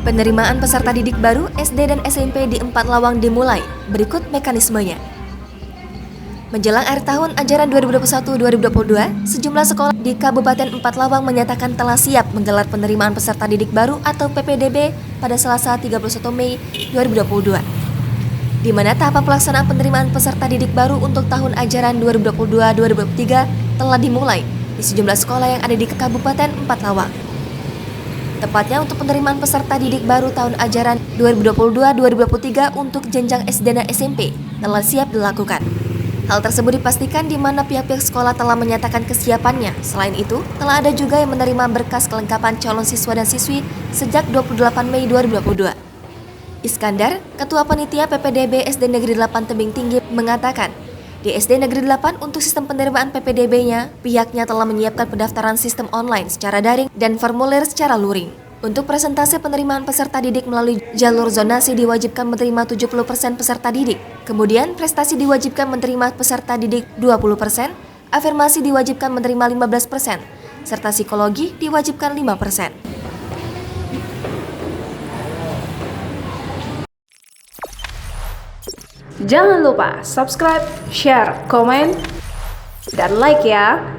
Penerimaan peserta didik baru SD dan SMP di 4 Lawang dimulai. Berikut mekanismenya. Menjelang akhir tahun ajaran 2021-2022, sejumlah sekolah di Kabupaten 4 Lawang menyatakan telah siap menggelar penerimaan peserta didik baru atau PPDB pada Selasa 31 Mei 2022. Di mana tahapan pelaksanaan penerimaan peserta didik baru untuk tahun ajaran 2022-2023 telah dimulai di sejumlah sekolah yang ada di Kabupaten 4 Lawang. Tepatnya untuk penerimaan peserta didik baru tahun ajaran 2022-2023 untuk jenjang SD dan SMP telah siap dilakukan. Hal tersebut dipastikan di mana pihak-pihak sekolah telah menyatakan kesiapannya. Selain itu, telah ada juga yang menerima berkas kelengkapan calon siswa dan siswi sejak 28 Mei 2022. Iskandar, Ketua Panitia PPDB SD Negeri 8 Tebing Tinggi mengatakan, di SD Negeri 8 untuk sistem penerimaan PPDB-nya, pihaknya telah menyiapkan pendaftaran sistem online secara daring dan formulir secara luring. Untuk presentase penerimaan peserta didik melalui jalur zonasi diwajibkan menerima 70% peserta didik. Kemudian prestasi diwajibkan menerima peserta didik 20%, afirmasi diwajibkan menerima 15%, serta psikologi diwajibkan 5%. Jangan lupa subscribe, share, komen, dan like ya!